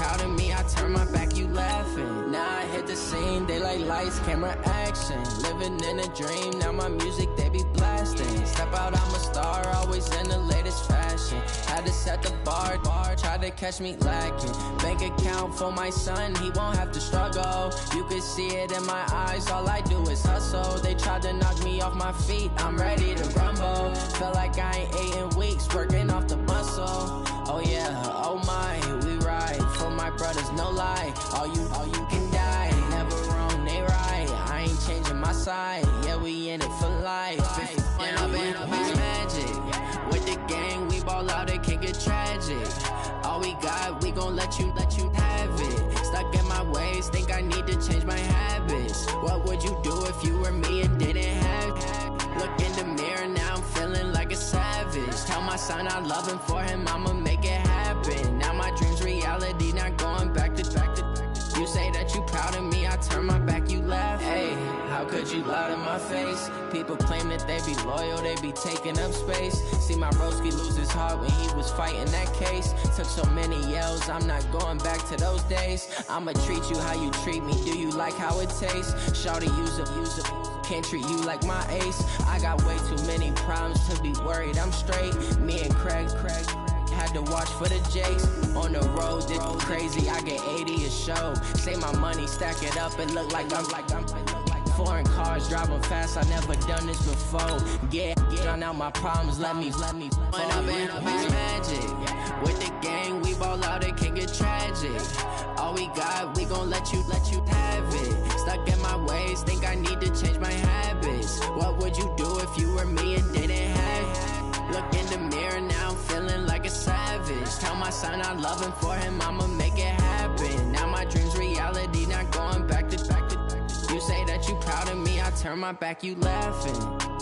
proud of me, I turn my back, you laughing. Now I hit the scene, they like lights, camera, action. Living in a dream, now my music, they be blasting. Step out, I'm a star, always in the latest fashion. Had to set the bar, try to catch me lacking. Bank account for my son, he won't have to struggle. You can see it in my eyes, all I do is hustle. They tried to knock me off my feet, I'm ready to rumble. Felt like I ain't ate in weeks, working off the muscle. Oh yeah, oh my, we ride for my brothers, no lie. All you can die, never wrong, they right. I ain't changing my side, yeah, we in it for life. And I've been magic. With the gang, we ball out, it can get tragic. All we got, we gon' let you have it. Stuck in my ways, think I need to change my habits. What would you do if you were me and didn't have it? Look in the mirror, now I'm feeling like a savage. Tell my son I love him, for him I'ma make it happen. Now my dream's reality, not going back to. You say that you proud of me, I turn my back, you laugh. Hey, how could you lie to my face? People claim that they be loyal, they be taking up space. See my broski lose his heart when he was fighting that case. Took so many yells, I'm not going back to those days. I'ma treat you how you treat me, do you like how it tastes? Shawty, use a can't treat you like my ace. I got way too many problems to be worried, I'm straight. Me and Craig had to watch for the Jakes. On the road, this crazy, I get 80 a show. Say my money, stack it up, and look like I'm foreign cars, driving fast, I never done this before. Get drown out my problems, let me When I've been magic. With the gang, we ball out, it can get tragic. All we got, we gon' let you have it. Stuck in my ways, think I need to change my habits. What would you do if you were me and didn't have it? Look in the mirror, now I'm feeling like a savage. Tell my son I love him, for him I'ma make it happen. Now my dream's reality, not going back to. You say that you proud of me, I turn my back, you laughing.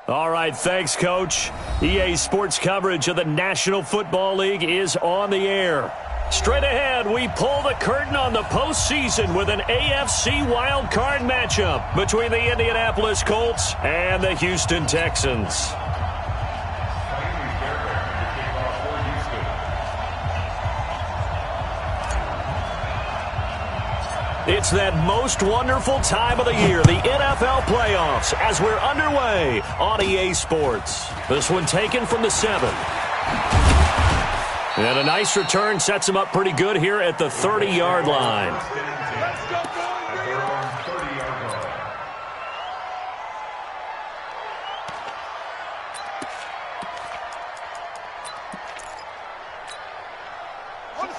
All right, thanks, Coach. EA Sports coverage of the National Football League is on the air. Straight ahead, we pull the curtain on the postseason with an AFC wildcard matchup between the Indianapolis Colts and the Houston Texans. It's that most wonderful time of the year, the NFL playoffs, as we're underway on EA Sports. This one taken from the 7. And a nice return sets him up pretty good here at the 30-yard line.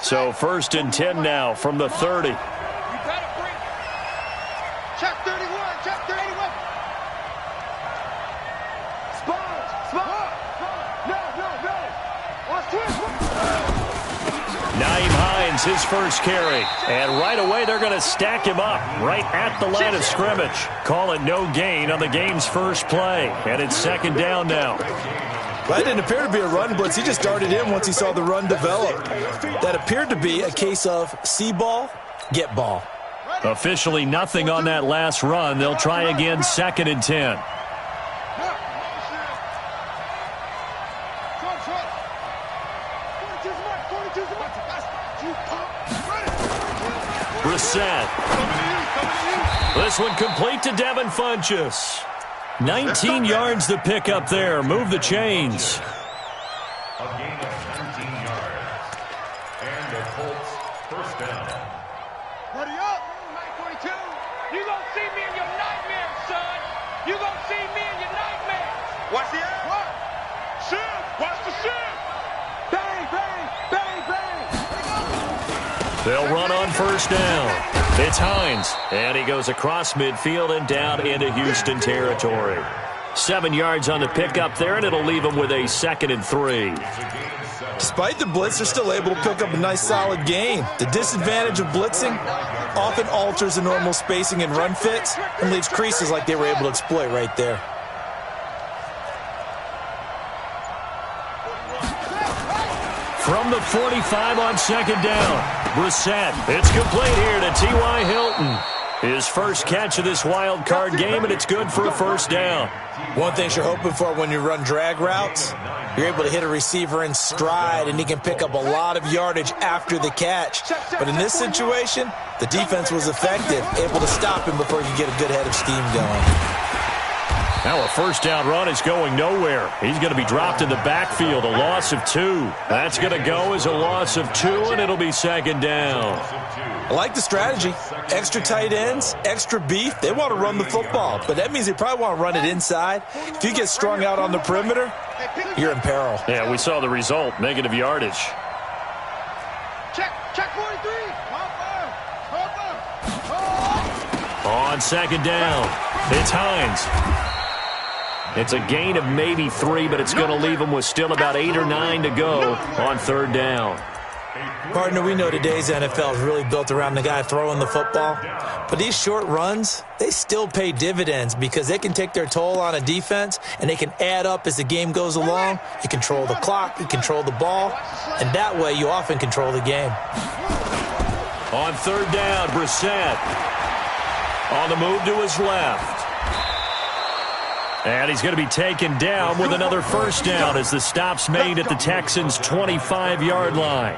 So 1st and 10 now from the 30. Check 31, check 31. Naeem Hines, his first carry. And right away, they're going to stack him up right at the line of scrimmage. Call it no gain on the game's first play. And it's 2nd down now. Well, that didn't appear to be a run blitz. He just darted in once he saw the run develop. That appeared to be a case of see ball, get ball. Officially nothing on that last run. They'll try again 2nd and 10. Brissett. This one complete to Devin Funchess. 19 yards to pick up there. Move the chains. A gain of 19 yards. And the Colts first down. Hurry up! 942. You gonna see me in your nightmares, son. You gonna see me in your nightmares. Watch the air. What? Shift. Watch the shift. Bang, bang, bang, bang. They'll run on first down. It's Hines, and he goes across midfield and down into Houston territory. 7 yards on the pickup there, and it'll leave him with a 2nd and 3. Despite the blitz, they're still able to pick up a nice, solid gain. The disadvantage of blitzing often alters the normal spacing and run fits and leaves creases like they were able to exploit right there. From the 45 on 2nd down. Brissett, it's complete here to T.Y. Hilton. His first catch of this wild card game, and it's good for a first down. One thing you're hoping for when you run drag routes, you're able to hit a receiver in stride, and he can pick up a lot of yardage after the catch. But in this situation, the defense was effective, able to stop him before he could get a good head of steam going. Now a first down run is going nowhere. He's going to be dropped in the backfield, a loss of 2. That's going to go as a loss of 2, and it'll be 2nd down. I like the strategy. Extra tight ends, extra beef. They want to run the football, but that means they probably want to run it inside. If you get strung out on the perimeter, you're in peril. Yeah, we saw the result, negative yardage. Check 43. On 2nd down, it's Hines. It's a gain of maybe 3, but it's going to leave him with still about 8 or 9 to go on 3rd down. Partner, we know today's NFL is really built around the guy throwing the football. But these short runs, they still pay dividends because they can take their toll on a defense, and they can add up as the game goes along. You control the clock, you control the ball, and that way you often control the game. On 3rd down, Brissett. On the move to his left. And he's going to be taken down with another first down as the stop's made at the Texans' 25-yard line.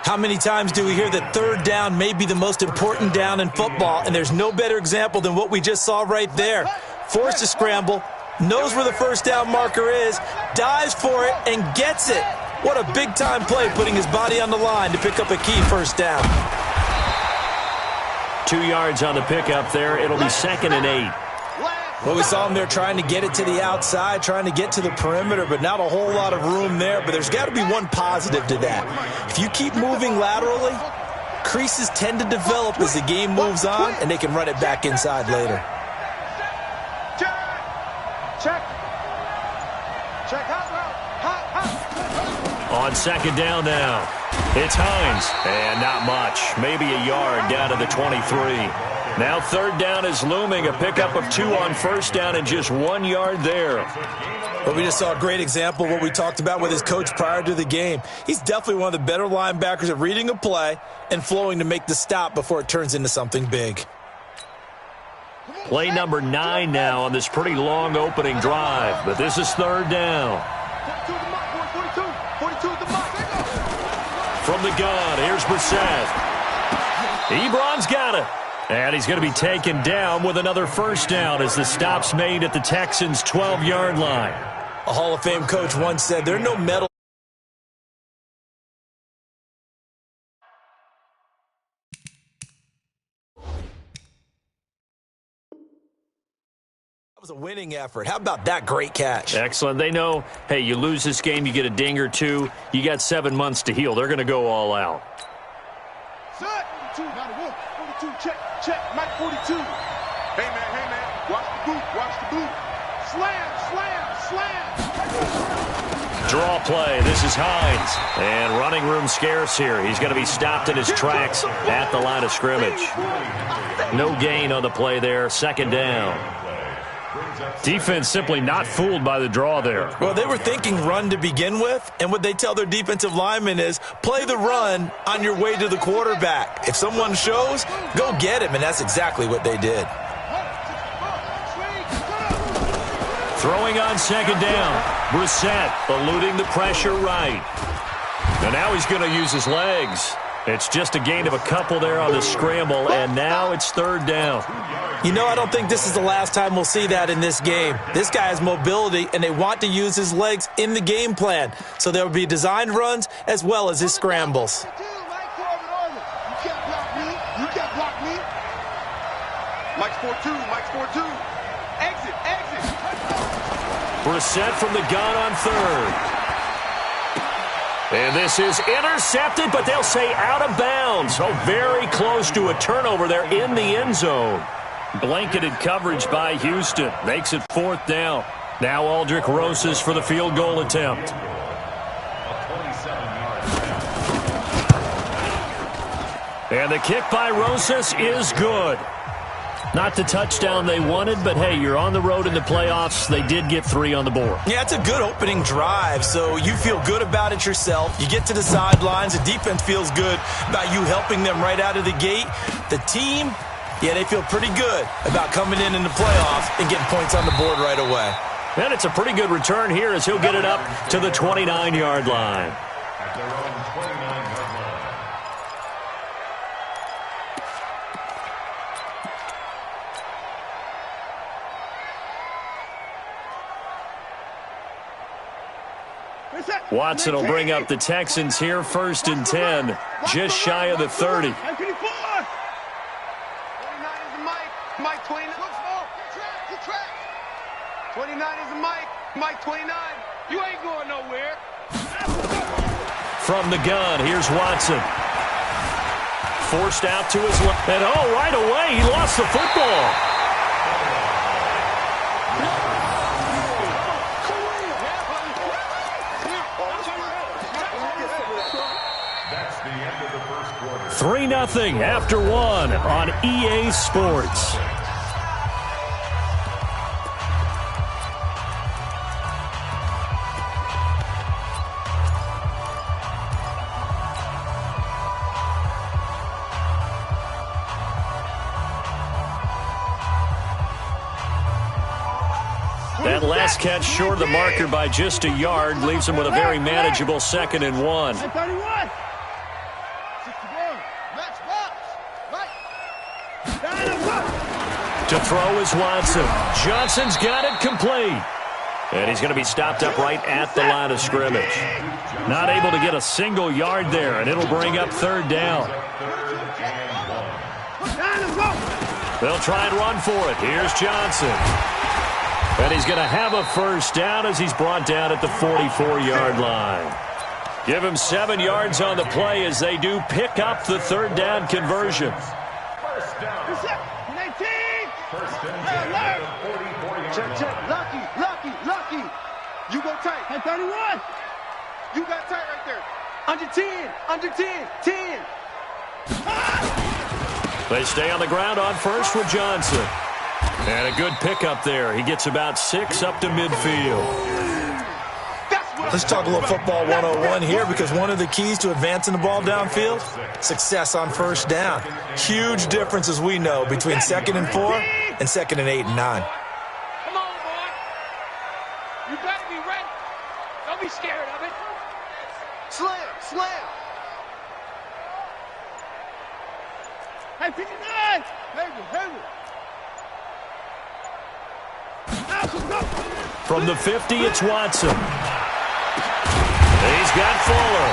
How many times do we hear that 3rd down may be the most important down in football, and there's no better example than what we just saw right there. Forced to scramble, knows where the first down marker is, dives for it, and gets it. What a big-time play, putting his body on the line to pick up a key first down. 2 yards on the pickup there. It'll be 2nd and 8. Well, we saw him there trying to get it to the outside, trying to get to the perimeter, but not a whole lot of room there. But there's got to be one positive to that. If you keep moving laterally, creases tend to develop as the game moves on, and they can run it back inside later. Check On 2nd down now, it's Hines, and not much. Maybe a yard down to the 23. Now 3rd down is looming, a pickup of 2 on first down and just 1 yard there. But we just saw a great example of what we talked about with his coach prior to the game. He's definitely one of the better linebackers at reading a play and flowing to make the stop before it turns into something big. Play number 9 now on this pretty long opening drive, but this is 3rd down. From the gun, here's Brissett. Ebron's got it. And he's going to be taken down with another first down as the stop's made at the Texans' 12-yard line. A Hall of Fame coach once said, there are no medals. That was a winning effort. How about that great catch? Excellent. They know, hey, you lose this game, you get a ding or 2. You got 7 months to heal. They're going to go all out. Set. 42, got a walk. 42, check, Mike 42. Hey, man, watch the boot. Slam. Draw play. This is Hines. And running room scarce here. He's going to be stopped in his tracks at the line of scrimmage. No gain on the play there. 2nd down. Defense simply not fooled by the draw there. Well, they were thinking run to begin with, and what they tell their defensive linemen is play the run on your way to the quarterback. If someone shows, go get him, and that's exactly what they did. Throwing on 2nd down. Brissett eluding the pressure right. And now he's going to use his legs. It's just a gain of a couple there on the scramble, and now it's third down. You know, I don't think this is the last time we'll see that in this game. This guy has mobility, and they want to use his legs in the game plan. So there will be designed runs as well as his scrambles. You can't block me. You can't block me. Mike's 4-2. Mike's 4-2. Exit. Brissett from the gun on third. And this is intercepted, but they'll say out of bounds. Oh, very close to a turnover there in the end zone. Blanketed coverage by Houston. Makes it fourth down. Now Aldrick Rosas for the field goal attempt. And the kick by Rosas is good. Not the touchdown they wanted, but hey, you're on the road in the playoffs. They did get 3 on the board. Yeah, it's a good opening drive, so you feel good about it yourself. You get to the sidelines. The defense feels good about you helping them right out of the gate. The team, yeah, they feel pretty good about coming in the playoffs and getting points on the board right away. And it's a pretty good return here as he'll get it up to the 29-yard line. At their own 29-yard line. Watson will bring up the Texans here, 1st and 10, just shy of the 30. 29 is a Mike. Mike 29. Good track. 29 is a Mike. Mike 29. You ain't going nowhere. From the gun, here's Watson. Forced out to his left. And oh, right away, he lost the football. That's the end of the first quarter. 3-0 after 1 on EA Sports. That last catch short of the marker by just a yard leaves him with a very manageable 2nd and 1. 31. To throw is Watson. Johnson's got it complete. And he's going to be stopped up right at the line of scrimmage. Not able to get a single yard there, and it'll bring up 3rd down. They'll try and run for it. Here's Johnson. And he's going to have a 1st down as he's brought down at the 44-yard line. Give him 7 yards on the play as they do pick up the 3rd down conversion. First down. 19. First and 10 at the 44-yard Check. line. Lucky. You go tight. Hey, 31. You got tight right there. Under 10. 10. They stay on the ground on first with Johnson. And a good pickup there. He gets about 6 up to midfield. Let's talk a little football 101 here, because one of the keys to advancing the ball downfield, success on 1st down. Huge difference, as we know, between 2nd and 4 and 2nd and 8 and 9. Come on, boy. You better be ready. Don't be scared of it. Slam. Hey, 59. Hayward. From the 50, it's Watson. He's got Fuller.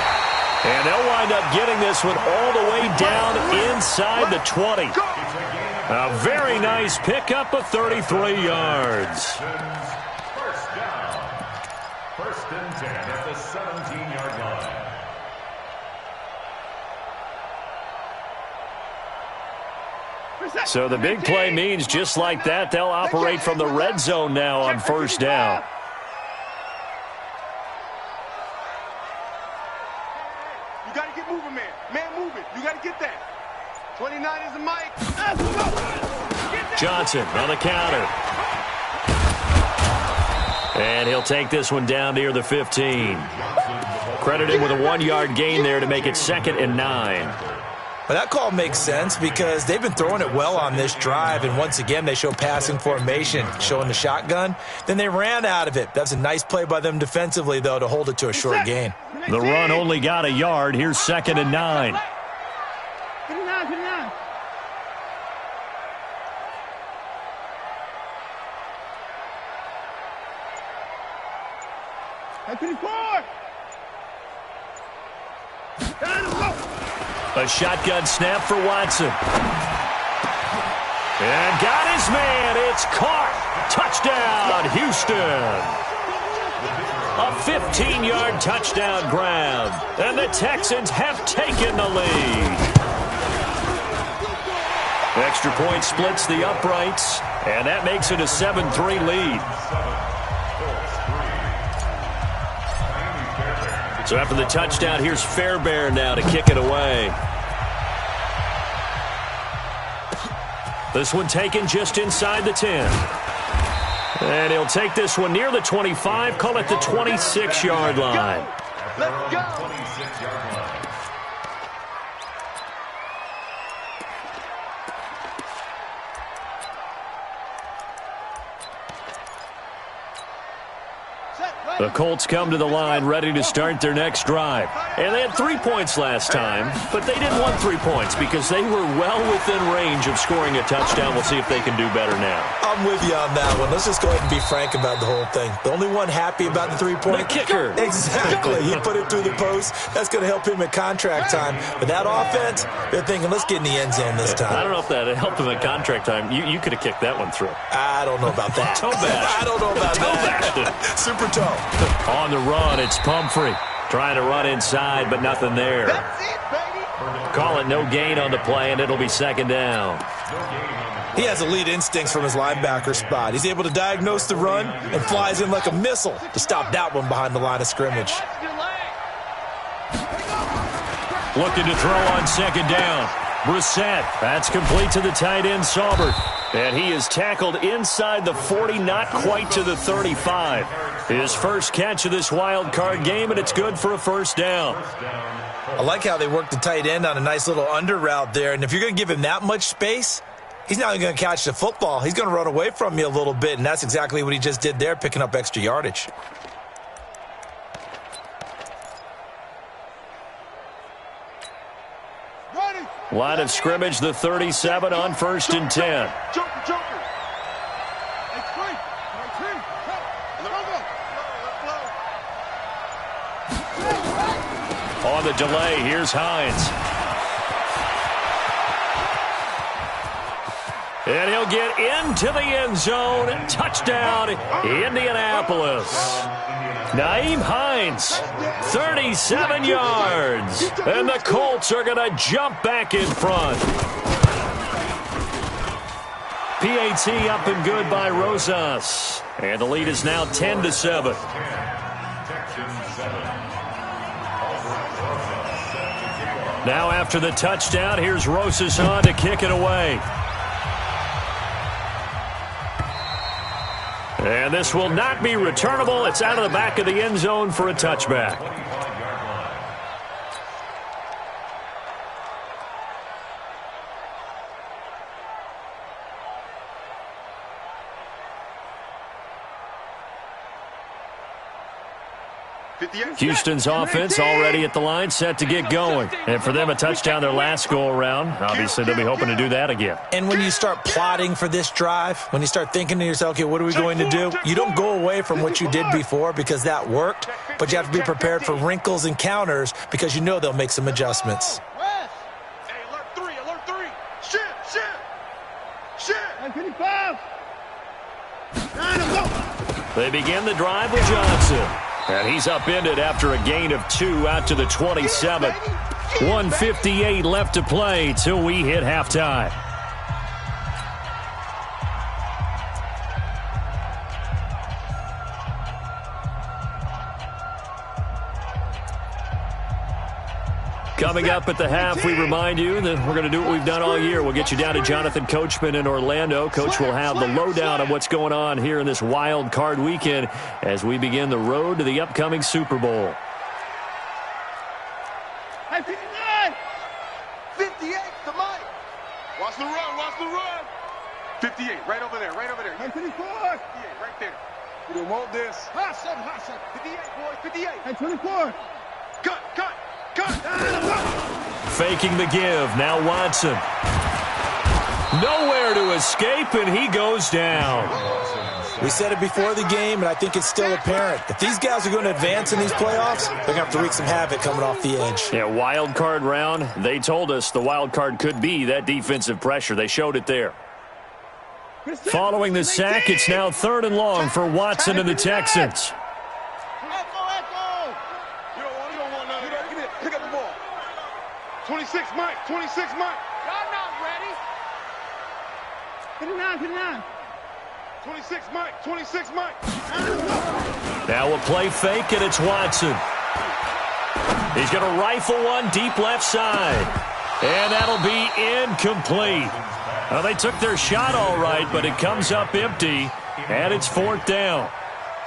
And they'll wind up getting this one all the way down inside the 20. A very nice pickup of 33 yards. First down. 1st and 10 at the 17-yard line. So the big play means just like that, they'll operate from the red zone now on 1st down. You got to get moving, man. Man, move it. You got to get that. 29 is a Mike. Johnson on the counter. And he'll take this one down near the 15. Credited with a 1-yard gain there to make it 2nd and 9. Well, that call makes sense because they've been throwing it well on this drive, and once again they show passing formation, showing the shotgun. Then they ran out of it. That's a nice play by them defensively, though, to hold it to a short gain. The run only got a yard. Here's 2nd and 9. A shotgun snap for Watson. And got his man. It's caught. Touchdown, Houston. A 15-yard touchdown grab. And the Texans have taken the lead. Extra point splits the uprights. And that makes it a 7-3 lead. So after the touchdown, here's Fairbairn now to kick it away. This one taken just inside the 10. And he'll take this one near the 25, call it the 26-yard line. Let's go. 26-yard line. The Colts come to the line ready to start their next drive. And they had 3 points last time, but they didn't want 3 points because they were well within range of scoring a touchdown. We'll see if they can do better now. I'm with you on that one. Let's just go ahead and be frank about the whole thing. The only one happy about the three-point... The kicker. Exactly. He put it through the post. That's going to help him at contract time. But that offense, they're thinking, let's get in the end zone this time. I don't know if that helped him at contract time. You could have kicked that one through. I don't know about that. Toe bash. I don't know about that. Super toe. On the run, it's Pumphrey. Trying to run inside, but nothing there. That's it, baby. Call it no gain on the play, and it'll be second down. He has elite instincts from his linebacker spot. He's able to diagnose the run and flies in like a missile to stop that one behind the line of scrimmage. Looking to throw on second down. Brissett. That's complete to the tight end, Saubert. And he is tackled inside the 40, not quite to the 35. His first catch of this wild card game, and it's good for a first down. I like how they work the tight end on a nice little under route there. And if you're going to give him that much space, he's not going to catch the football. He's going to run away from you a little bit, and that's exactly what he just did there, picking up extra yardage. Line of scrimmage, the 37 on 1st and 10. Joker. On the delay, here's Hines. And he'll get into the end zone. Touchdown, Indianapolis. Nyheim Hines, 37 yards. And the Colts are going to jump back in front. PAT up and good by Rosas. And the lead is now 10-7. Now after the touchdown, here's Rosas on to kick it away. And this will not be returnable. It's out of the back of the end zone for a touchback. Houston's offense already at the line, set to get going. And for them, a touchdown their last go-around. Obviously, they'll be hoping to do that again. And when you start plotting for this drive, when you start thinking to yourself, okay, what are we going to do? You don't go away from what you did before because that worked, but you have to be prepared for wrinkles and counters because you know they'll make some adjustments. Hey, alert 3. Shit. 55. They begin the drive with Johnson. And he's upended after a gain of 2 out to the 27. 1:58 left to play till we hit halftime. Coming up at the half, we remind you that we're going to do what we've done all year. We'll get you down to Jonathan Coachman in Orlando. Coach will have the lowdown of what's going on here in this wild card weekend as we begin the road to the upcoming Super Bowl. 59. 58 to Mike. Watch the run. 58, right over there. 54. 58, right there. We don't want this. Hot shot. 58, boys, 58. And 24. Cut. Faking the give. Now Watson. Nowhere to escape, and he goes down. We said it before the game, and I think it's still apparent. If these guys are going to advance in these playoffs, they're going to have to wreak some havoc coming off the edge. Yeah, wild card round. They told us the wild card could be that defensive pressure. They showed it there. Following the sack, it's now 3rd and long for Watson and the Texans. You don't want none of that. Give me it. Pick up the ball. 26 Mike. 26 Mike. Y'all not ready. 59. 26 Mike. 26 Mike. Now a play fake, and it's Watson. He's going to rifle one deep left side. And that'll be incomplete. Well, they took their shot all right, but it comes up empty, and it's 4th down.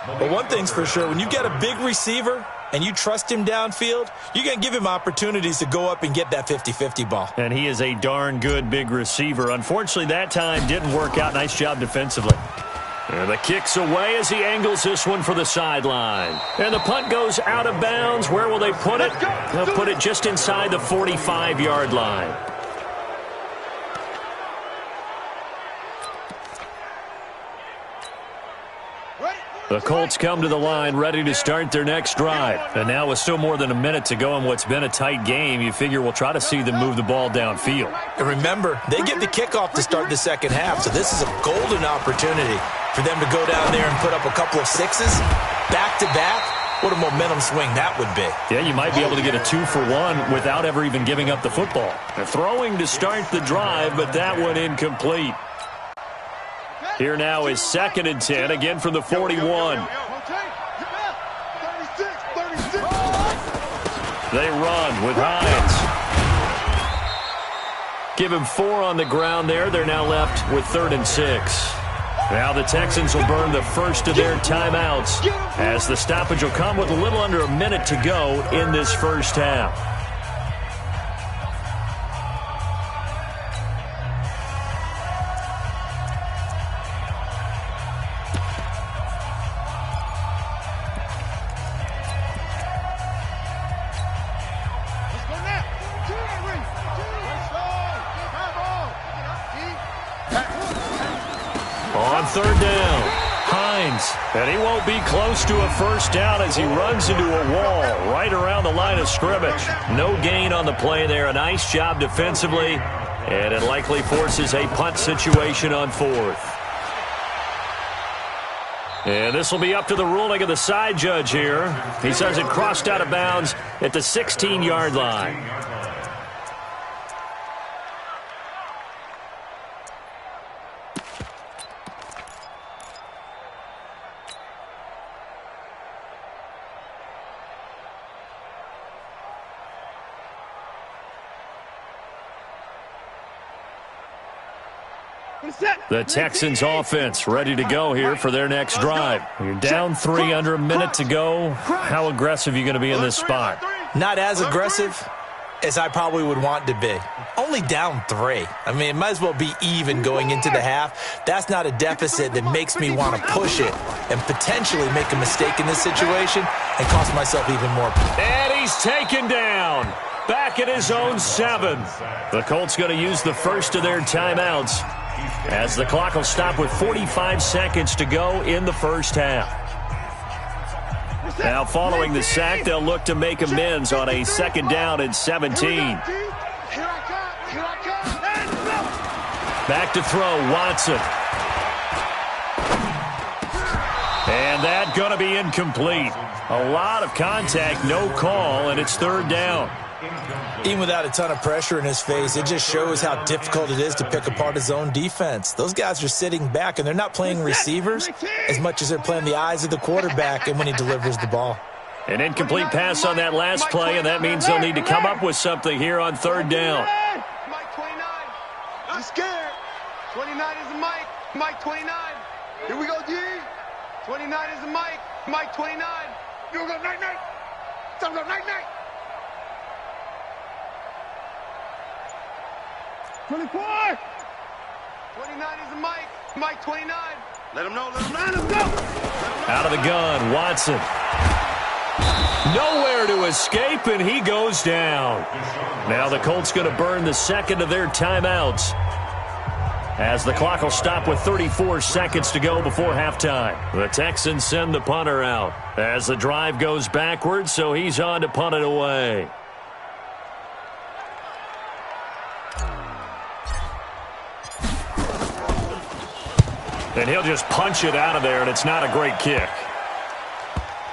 But one thing's for sure, when you get a big receiver and you trust him downfield, you're going to give him opportunities to go up and get that 50-50 ball. And he is a darn good big receiver. Unfortunately, that time didn't work out. Nice job defensively. And the kick's away as he angles this one for the sideline. And the punt goes out of bounds. Where will they put it? They'll put it just inside the 45-yard line. The Colts come to the line ready to start their next drive. And now with still more than a minute to go in what's been a tight game, you figure we'll try to see them move the ball downfield. And remember, they get the kickoff to start the second half, so this is a golden opportunity for them to go down there and put up a couple of sixes back-to-back. What a momentum swing that would be. Yeah, you might be able to get a 2-for-1 without ever even giving up the football. They're throwing to start the drive, but that one incomplete. Here now is 2nd and 10, again from the 41. They run with Hines. Give him 4 on the ground there. They're now left with 3rd and 6. Now the Texans will burn the first of their timeouts as the stoppage will come with a little under a minute to go in this first half. On 3rd down, Hines, and he won't be close to a first down as he runs into a wall right around the line of scrimmage. No gain on the play there. A nice job defensively, and it likely forces a punt situation on 4th. And this will be up to the ruling of the side judge here. He says it crossed out of bounds at the 16-yard line. The Texans offense ready to go here for their next drive. You're down 3, under a minute to go. How aggressive are you going to be in this spot? Not as aggressive as I probably would want to be. Only down 3. I mean, it might as well be even going into the half. That's not a deficit that makes me want to push it and potentially make a mistake in this situation and cost myself even more. And he's taken down. Back at his own 7. The Colts going to use the first of their timeouts as the clock will stop with 45 seconds to go in the first half. Now following the sack, they'll look to make amends on a 2nd down and 17. Back to throw, Watson. And that going to be incomplete. A lot of contact, no call, and it's 3rd down. Even without a ton of pressure in his face, it just shows how difficult it is to pick apart his own defense. Those guys are sitting back, and they're not playing receivers as much as they're playing the eyes of the quarterback and when he delivers the ball. An incomplete pass on that last play, and that means they'll need to come up with something here on 3rd down. Mike 29. I'm scared. 29 is the Mike. Mike 29. Here we go, D. 29 is the Mike. Mike 29. You go night-night. Time to go night-night. 24! 29 is the Mike. Mike 29. Let him know. Let him go. Out of the gun, Watson. Nowhere to escape, and he goes down. Now the Colts going to burn the second of their timeouts as the clock will stop with 34 seconds to go before halftime. The Texans send the punter out as the drive goes backwards, so he's on to punt it away. And he'll just punch it out of there, and it's not a great kick.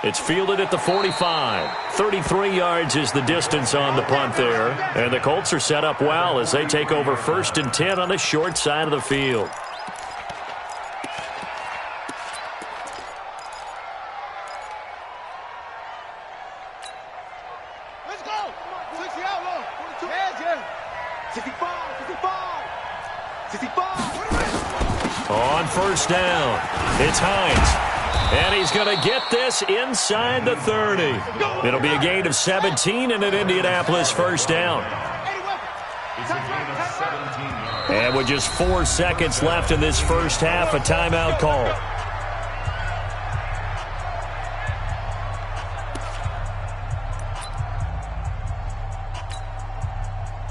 It's fielded at the 45. 33 yards is the distance on the punt there. And the Colts are set up well as they take over 1st and 10 on the short side of the field. Let's go. 60 out low. 42. Yeah. 65. 65. 65. On 1st down, it's Hines. And he's going to get this inside the 30. It'll be a gain of 17 and an Indianapolis 1st down. It's a gain of 17 yards. And with just 4 seconds left in this first half, a timeout call.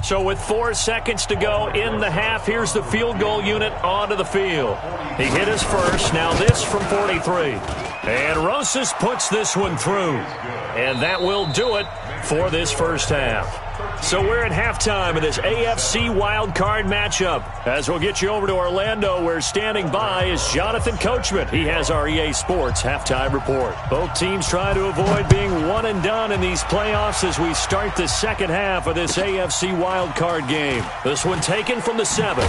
So with 4 seconds to go in the half, here's the field goal unit onto the field. He hit his first, now this from 43. And Rosas puts this one through. And that will do it for this first half. So we're at halftime of this AFC wildcard matchup. As we'll get you over to Orlando, where standing by is Jonathan Coachman. He has our EA Sports halftime report. Both teams trying to avoid being one and done in these playoffs as we start the second half of this AFC wildcard game. This one taken from the 7.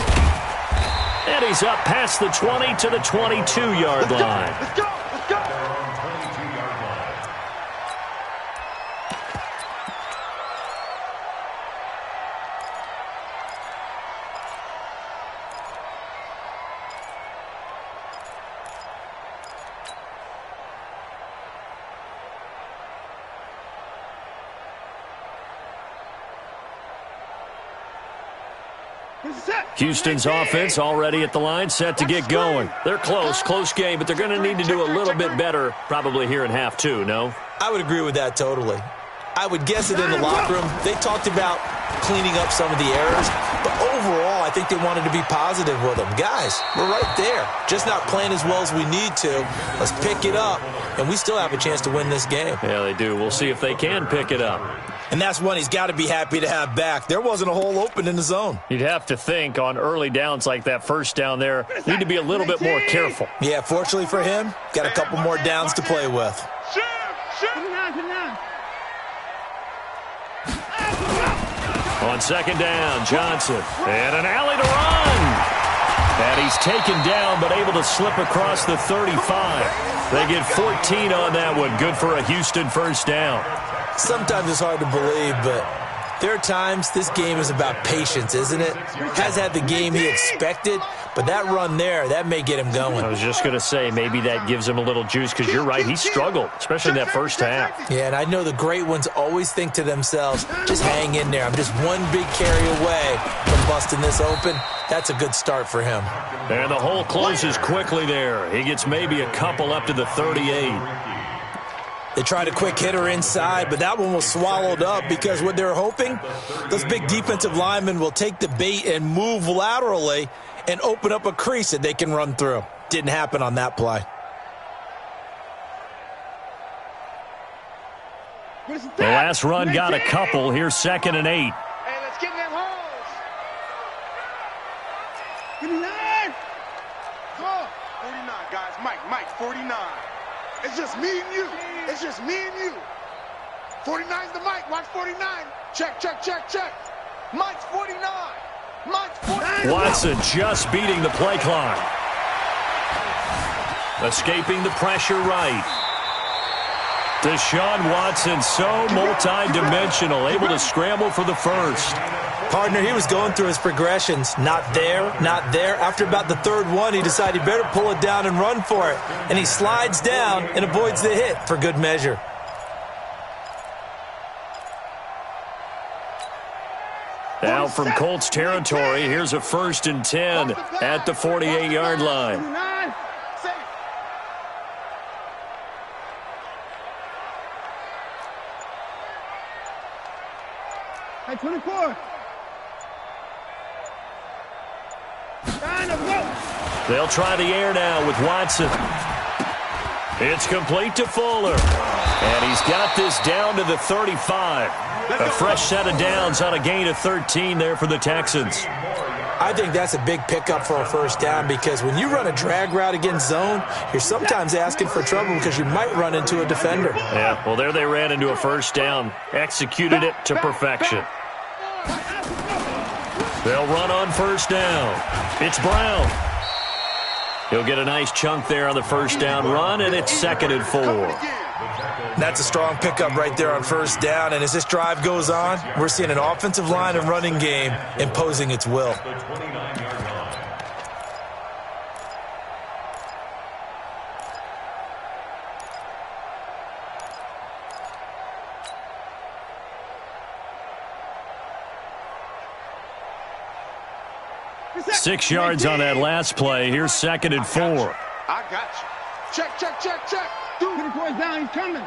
And he's up past the 20 to the 22-yard line. Let's go. Let's go. They're on 22-yard line. Houston's offense already at the line, set to get going. They're close game, but they're going to need to do a little bit better probably here in half 2, no? I would agree with that totally. I would guess it in the locker room. They talked about cleaning up some of the errors, but overall, I think they wanted to be positive with them. Guys, we're right there. Just not playing as well as we need to. Let's pick it up, and we still have a chance to win this game. Yeah, they do. We'll see if they can pick it up. And that's one he's got to be happy to have back. There wasn't a hole open in the zone. You'd have to think on early downs like that first down there, need to be a little bit more careful. Yeah, fortunately for him, got a couple more downs to play with. On 2nd down, Johnson. And an alley to run. And he's taken down but able to slip across the 35. They get 14 on that one. Good for a Houston 1st down. Sometimes it's hard to believe, but there are times this game is about patience, isn't it? Has had the game he expected, but that run there, that may get him going. I was just going to say, maybe that gives him a little juice because you're right, he struggled, especially in that first half. Yeah, and I know the great ones always think to themselves, just hang in there. I'm just one big carry away from busting this open. That's a good start for him. And the hole closes quickly there. He gets maybe a couple up to the 38. They tried a quick hitter inside, but that one was swallowed up because what they're hoping, those big defensive linemen will take the bait and move laterally and open up a crease that they can run through. Didn't happen on that play. The last run got a couple. Here's 2nd and 8. Hey, let's get them holes. Give me 9. Come 49, guys. Mike, 49. It's just me and you. It's just me and you. 49's the Mike. Watch 49. Check. Mike's 49. Mike's 49. Watson just beating the play clock. Escaping the pressure right. Deshaun Watson, so multi-dimensional, able to scramble for the first. Partner, he was going through his progressions. Not there. After about the 3rd one, he decided he better pull it down and run for it. And he slides down and avoids the hit for good measure. Out from Colts territory, here's a 1st and 10 at the 48-yard line. Hey, 24. They'll try the air now with Watson. It's complete to Fuller. And he's got this down to the 35. A fresh set of downs on a gain of 13 there for the Texans. I think that's a big pickup for a first down because when you run a drag route against zone, you're sometimes asking for trouble because you might run into a defender. Yeah, well, there they ran into a first down. Executed it to perfection. They'll run on first down. It's Brown. He'll get a nice chunk there on the first down run, and it's 2nd and 4. That's a strong pickup right there on first down, and as this drive goes on, we're seeing an offensive line and running game imposing its will. 6 yards on that last play. Here's 2nd and 4. I got you. Check, check, check, check. Dude, get the boy down. He's coming.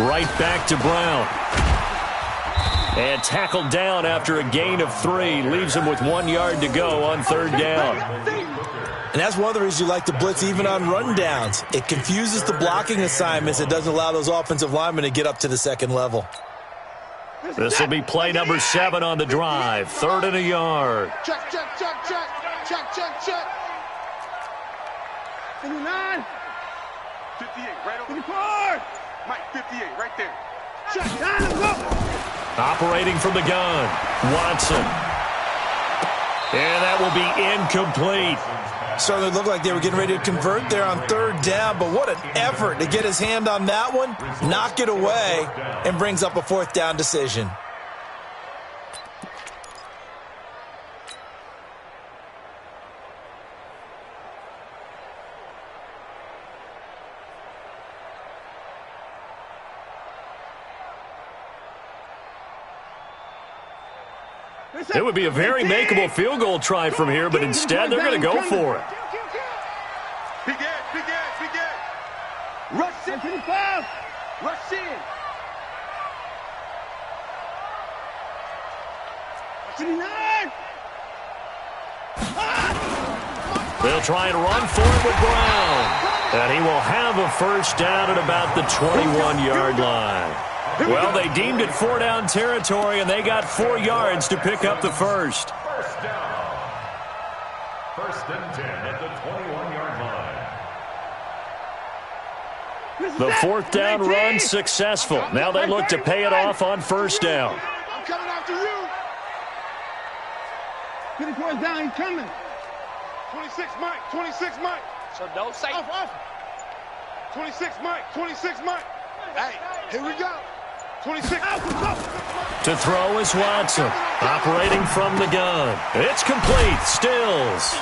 Right back to Brown. And tackled down after a gain of 3. Leaves him with 1 yard to go on 3rd down. And that's one of the reasons you like to blitz even on rundowns. It confuses the blocking assignments. It doesn't allow those offensive linemen to get up to the second level. This will be play number 7 on the drive. 3rd and a yard. Check, check, check, check. Check, check, check. 59. 58, right over. 54. Mike, 58, right there. Check, down and go. Operating from the gun, Watson. And that will be incomplete. Certainly looked like they were getting ready to convert there on 3rd down, but what an effort to get his hand on that one, knock it away, and brings up a 4th down decision. It would be a very makeable field goal try from here, but instead they're going to go for it. Big Ed, big Ed, big Ed. Rush in. 55. Rush in. 59. They'll try and run for it with Brown. And he will have a first down at about the 21-yard line. Well, they deemed it 4-down territory, and they got 4 yards to pick up the first. First down. 1st and 10 at the 21-yard line. The 4th down run successful. Now they look to pay it off on first down. I'm coming after you. 54 down, he's coming. 26 Mike, 26 Mike. So don't say off. 26 Mike, 26 Mike. Hey, here we go. 26. To throw is Watson, operating from the gun. It's complete, Stills.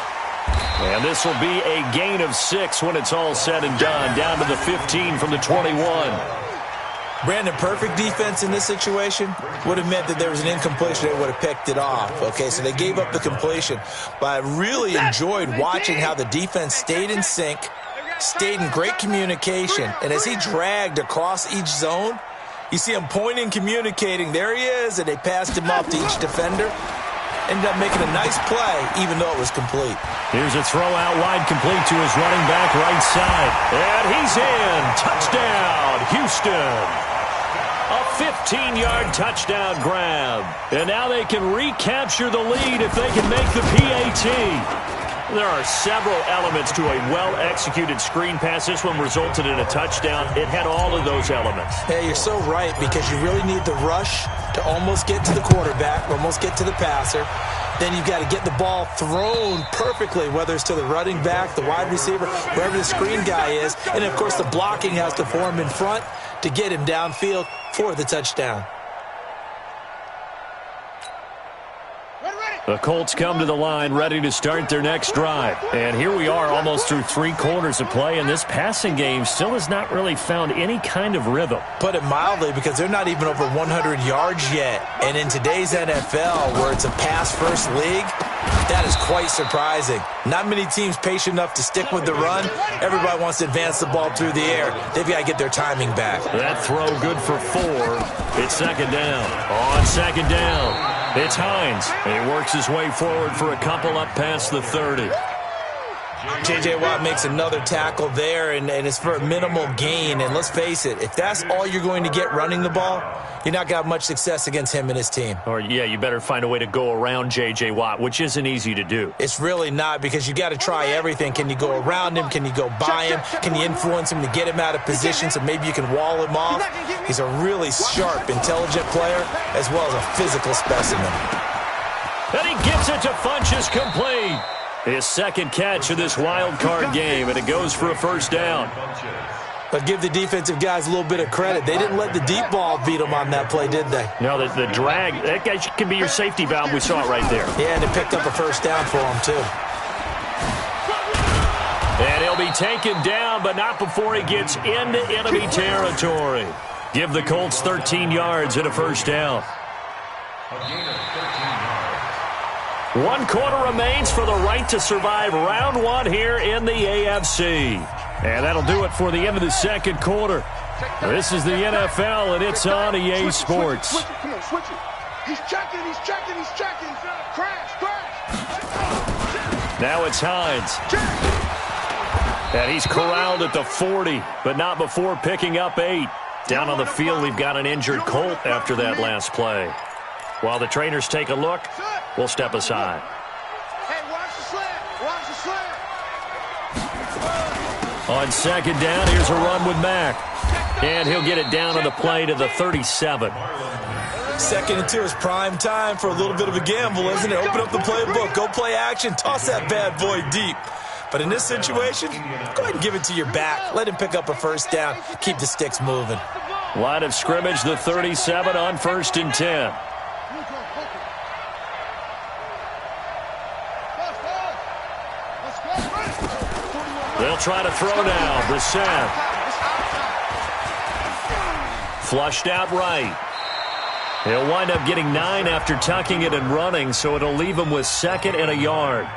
And this will be a gain of 6 when it's all said and done, down to the 15 from the 21. Brandon, perfect defense in this situation would have meant that there was an incompletion. They would have picked it off. Okay, so they gave up the completion. But I really enjoyed watching how the defense stayed in sync, stayed in great communication. And as he dragged across each zone, you see him pointing, communicating. There he is, and they passed him off to each defender. Ended up making a nice play, even though it was complete. Here's a throw out wide, complete to his running back right side. And he's in. Touchdown, Houston. A 15-yard touchdown grab. And now they can recapture the lead if they can make the PAT. There are several elements to a well-executed screen pass. This one resulted in a touchdown. It had all of those elements. Yeah, you're so right, because you really need the rush to almost get to the quarterback, almost get to the passer. Then you've got to get the ball thrown perfectly, whether it's to the running back, the wide receiver, wherever the screen guy is. And, of course, the blocking has to form in front to get him downfield for the touchdown. The Colts come to the line ready to start their next drive. And here we are almost through 3 quarters of play, and this passing game still has not really found any kind of rhythm. Put it mildly, because they're not even over 100 yards yet. And in today's NFL, where it's a pass-first league, that is quite surprising. Not many teams patient enough to stick with the run. Everybody wants to advance the ball through the air. They've got to get their timing back. That throw good for 4. It's 2nd down. On 2nd down, It's Hines. He works his way forward for a couple up past the 30. J.J. Watt makes another tackle there, and it's for a minimal gain. And let's face it, if that's all you're going to get running the ball, you're not going to have much success against him and his team. Or, yeah, you better find a way to go around J.J. Watt, which isn't easy to do. It's really not, because you got to try everything. Can you go around him? Can you go by him? Can you influence him to get him out of position so maybe you can wall him off? He's a really sharp, intelligent player, as well as a physical specimen. And he gets it to Funchess complete. His second catch of this wild card game, and it goes for a first down. But give the defensive guys a little bit of credit. They didn't let the deep ball beat them on that play, did they? No, the drag, that guy can be your safety valve. We saw it right there. Yeah, and it picked up a first down for him, too. And he'll be taken down, but not before he gets into enemy territory. Give the Colts 13 yards and a first down. 1 quarter remains for the right to survive round 1 here in the AFC. And that'll do it for the end of the second quarter. This is the NFL, and it's on EA Sports. Switch it, come on, switch it. He's checking. Crash. Now it's Hines. And he's corralled at the 40, but not before picking up 8. Down on the field, we've got an injured Colt after that last play. While the trainers take a look, we'll step aside. Hey, watch the slant. On second down, here's a run with Mack. And he'll get it down on the play to the 37. 2nd and 2 is prime time for a little bit of a gamble, isn't it? Open up the playbook, go play action, toss that bad boy deep. But in this situation, go ahead and give it to your back. Let him pick up a first down. Keep the sticks moving. Line of scrimmage, the 37 on 1st and 10. They'll try to throw now. Brissett. Flushed out right. He'll wind up getting 9 after tucking it and running, so it'll leave him with 2nd and a yard.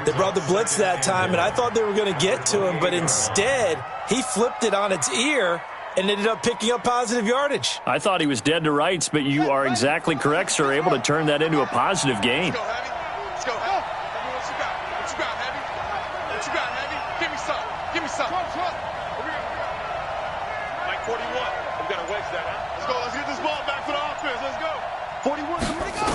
They brought the blitz that time, and I thought they were going to get to him, but instead, he flipped it on its ear and ended up picking up positive yardage. I thought he was dead to rights, but you are exactly correct, sir. Able to turn that into a positive gain. Let's go, Heavy. What you got, Heavy? What you got, Heavy? Give me some. Mike 41. We got to wedge that, huh? Let's go. Let's get this ball back for the offense. Let's go. 41. Here we go.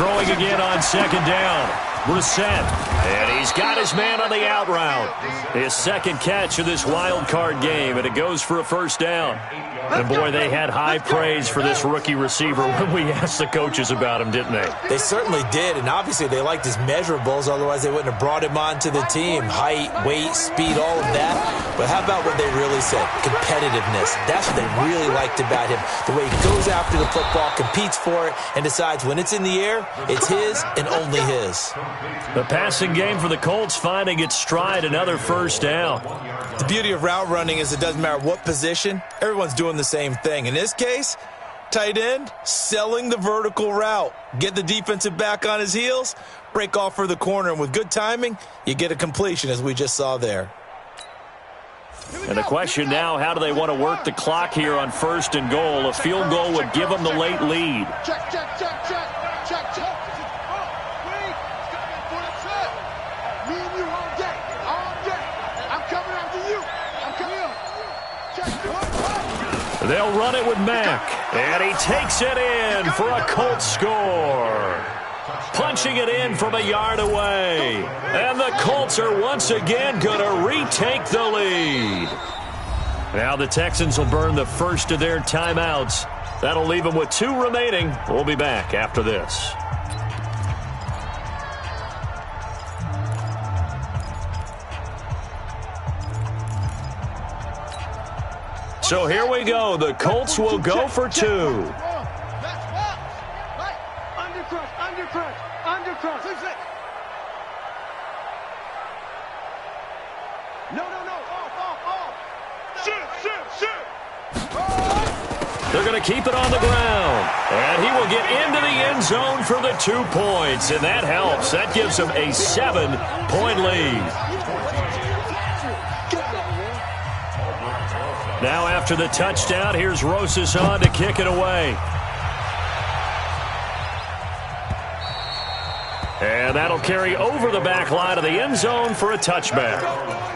Throwing again on second down. Brissett. And he's got his man on the out route. His second catch of this wild card game, and it goes for a first down. And, boy, they had high praise for this rookie receiver when we asked the coaches about him, didn't they? They certainly did, and obviously they liked his measurables, otherwise they wouldn't have brought him onto the team. Height, weight, speed, all of that. But how about what they really said? Competitiveness. That's what they really liked about him. The way he goes after the football, competes for it, and decides when it's in the air, it's his and only his. The passing game for the Colts finding its stride, another first down. The beauty of route running is it doesn't matter what position, everyone's doing the same thing. In this case, tight end, selling the vertical route. Get the defensive back on his heels, break off for the corner, and with good timing, you get a completion as we just saw there. And the question now, how do they want to work the clock here on 1st and goal? A field goal would give them the late lead. Check. Me and you all day. I'm coming after you. They'll run it with Mack, and he takes it in for a Colts score. Punching it in from a yard away. And the Colts are once again going to retake the lead. Now the Texans will burn the first of their timeouts. That'll leave them with 2 remaining. We'll be back after this. So here we go. The Colts will go for 2. Undercrush. No. Off. Shoot. They're going to keep it on the ground. And he will get into the end zone for the 2 points. And that helps. That gives him a 7-point lead. Now after the touchdown, here's Rosas on to kick it away. And that'll carry over the back line of the end zone for a touchback.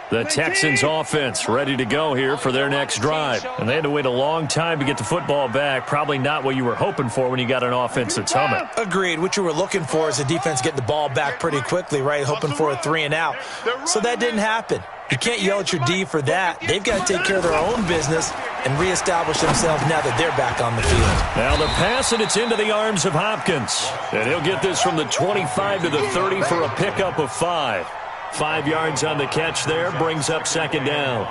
The Texans offense ready to go here for their next drive. And they had to wait a long time to get the football back. Probably not what you were hoping for when you got an offense that's humming. Agreed. What you were looking for is the defense getting the ball back pretty quickly, right? Hoping for a 3 and out. So that didn't happen. You can't yell at your D for that. They've got to take care of their own business and reestablish themselves now that they're back on the field. Now the pass, and it's into the arms of Hopkins. And he'll get this from the 25 to the 30 for a pickup of 5. 5 yards on the catch there, brings up second down.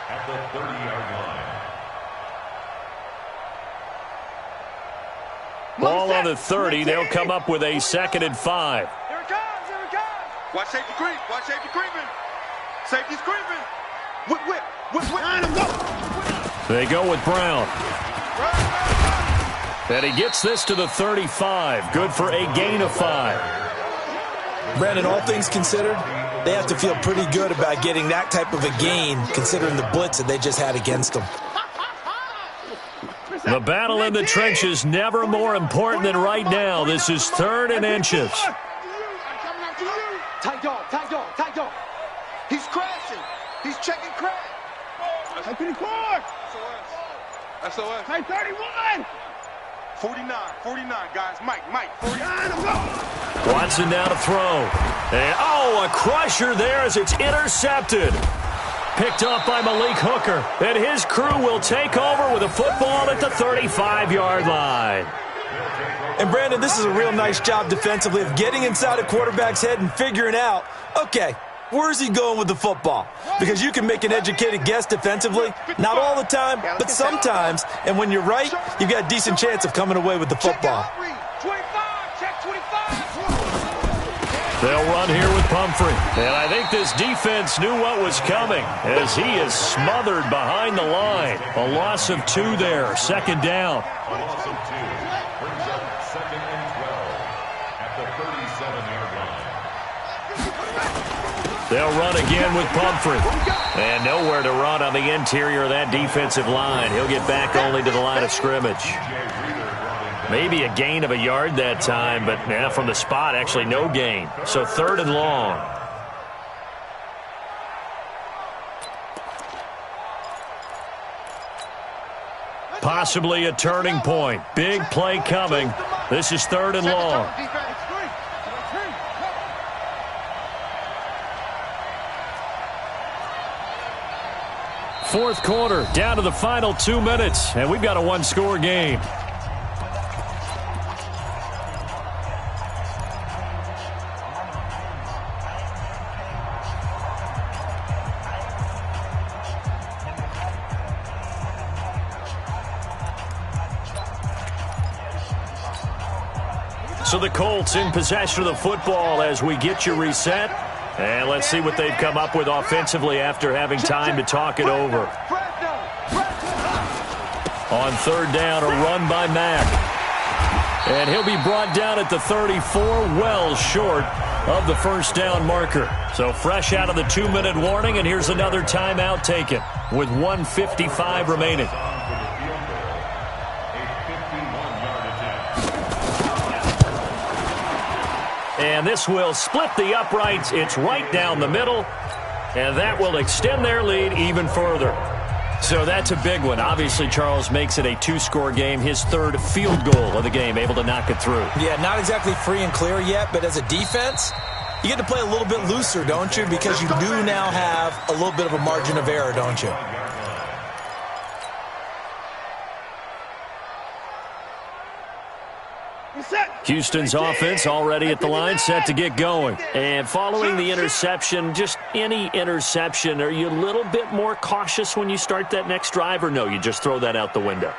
At the 30-yard line. Ball on the 30. They'll come up with a 2nd and 5. Here it comes, here it comes. Watch safety creep, watch safety creeping. Safety's creeping. Whip, whip, whip, whip. They go with Brown. And he gets this to the 35. Good for a gain of 5. Brandon, all things considered, they have to feel pretty good about getting that type of a gain, considering the blitz that they just had against them. The battle in the trenches never more important than right now. This is 3rd and inches. Tight dog, tight dog, tight dog. He's crashing. He's checking crash. That's pretty quick. SOS. SOS. Hey, 31. 49, guys. Mike, 49. Watson now to throw. And, a crusher there as it's intercepted. Picked up by Malik Hooker. And his crew will take over with a football at the 35-yard line. And, Brandon, this is a real nice job defensively of getting inside a quarterback's head and figuring out, okay, where's he going with the football? Because you can make an educated guess defensively. Not all the time, but sometimes. And when you're right, you've got a decent chance of coming away with the football. They'll run here with Pumphrey. And I think this defense knew what was coming as he is smothered behind the line. A loss of 2 there. 2nd down. A loss of 2 brings up 2nd and 12 at the 37-yard line. They'll run again with Pumphrey. And nowhere to run on the interior of that defensive line. He'll get back only to the line of scrimmage. Maybe a gain of a yard that time, but from the spot, actually no gain. So 3rd and long. Possibly a turning point. Big play coming. This is 3rd and long. Fourth quarter, down to the final 2 minutes, and we've got a 1-score game. So the Colts in possession of the football as we get you reset. And let's see what they've come up with offensively after having time to talk it over. On 3rd down, a run by Mack. And he'll be brought down at the 34, well short of the 1st down marker. So fresh out of the 2-minute warning, and here's another timeout taken with 1:55 remaining. And this will split the uprights. It's right down the middle. And that will extend their lead even further. So that's a big one. Obviously, Charles makes it a 2-score game. His 3rd field goal of the game, able to knock it through. Yeah, not exactly free and clear yet, but as a defense, you get to play a little bit looser, don't you? Because you do now have a little bit of a margin of error, don't you? Houston's offense already at the line, set to get going. And following the interception, just any interception, are you a little bit more cautious when you start that next drive, or no, you just throw that out the window?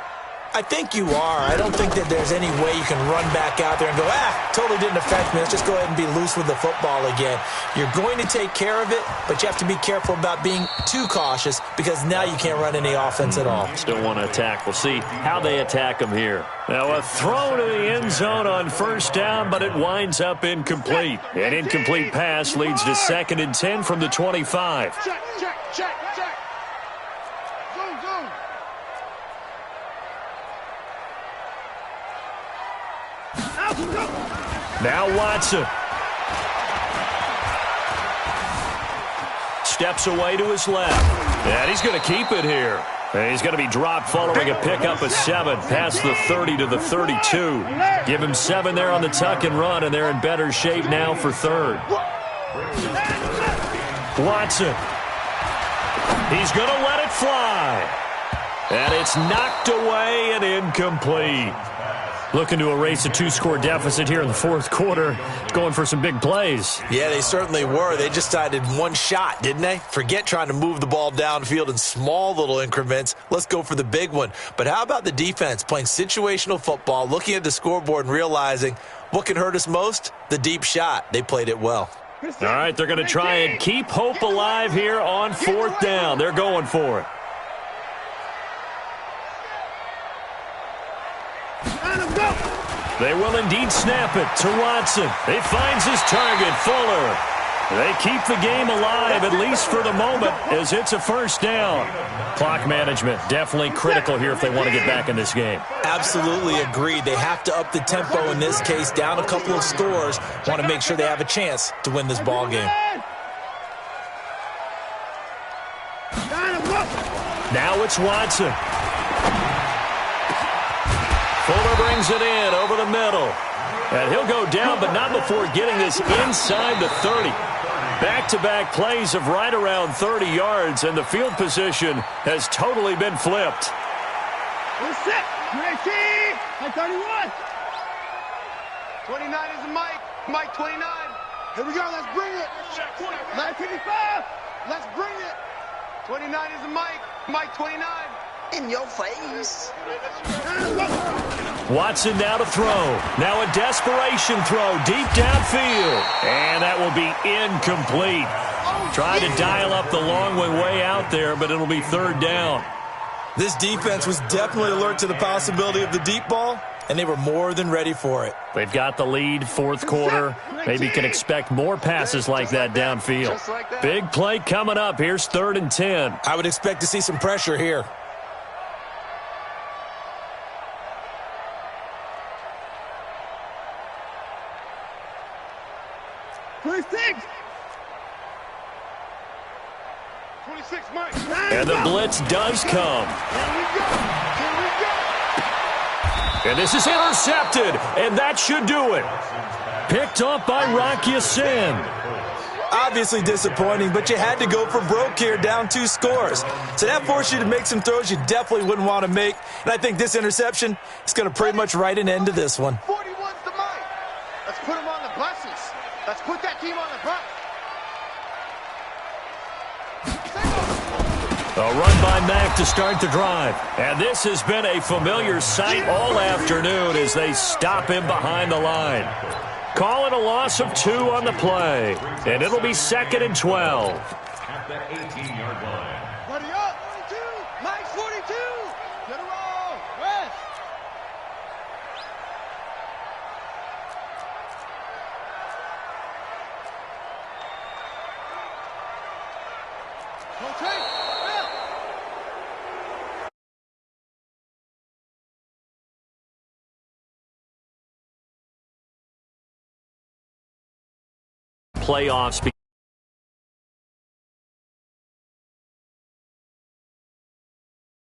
I think you are. I don't think that there's any way you can run back out there and go, totally didn't affect me. Let's just go ahead and be loose with the football again. You're going to take care of it, but you have to be careful about being too cautious because now you can't run any offense at all. Still want to attack. We'll see how they attack them here. Now a throw to the end zone on first down, but it winds up incomplete. An incomplete pass leads to 2nd and 10 from the 25. Check. Zone. Now Watson. Steps away to his left. And he's going to keep it here. And he's going to be dropped following a pickup of 7 past the 30 to the 32. Give him 7 there on the tuck and run, and they're in better shape now for 3rd. Watson. He's going to let it fly. And it's knocked away and incomplete. Looking to erase a 2-score deficit here in the 4th quarter. Going for some big plays. Yeah, they certainly were. They just decided one shot, didn't they? Forget trying to move the ball downfield in small little increments. Let's go for the big one. But how about the defense playing situational football, looking at the scoreboard and realizing what can hurt us most? The deep shot. They played it well. All right, they're going to try and keep hope alive here on 4th down. They're going for it. They will indeed snap it to Watson. He finds his target, Fuller. They keep the game alive, at least for the moment, as it's a 1st down. Clock management, definitely critical here if they want to get back in this game. Absolutely agreed. They have to up the tempo in this case, down a couple of scores. Want to make sure they have a chance to win this ball game. Now it's Watson. Fuller brings it in over the middle. And he'll go down, but not before getting this inside the 30. Back-to-back plays of right around 30 yards, and the field position has totally been flipped. We're set. Ready? At 31. 29 is the Mike. Mike 29. Here we go. Let's bring it. 955. Let's bring it. 29 is the Mike. Mike 29. In your face. Watson now to throw. Now a desperation throw deep downfield. And that will be incomplete. Tried to dial up the long way out there, but it'll be 3rd down. This defense was definitely alert to the possibility of the deep ball, and they were more than ready for it. They've got the lead, 4th quarter. Maybe can expect more passes like that downfield. Big play coming up. Here's 3rd and 10. I would expect to see some pressure here. And the blitz does come. And this is intercepted, and that should do it. Picked off by Rock Ya-Sin. Obviously disappointing, but you had to go for broke here, down 2 scores. So that forced you to make some throws you definitely wouldn't want to make. And I think this interception is going to pretty much write an end to this one. 41's the Mike. Let's put him on the buses. Let's put that team on the bus. A run by Mack to start the drive. And this has been a familiar sight all afternoon as they stop him behind the line. Call it a loss of 2 on the play. And it'll be 2nd and 12. At the 18-yard line. Buddy up. 42. Mike 42. Get a roll. West. Rotate. Playoffs.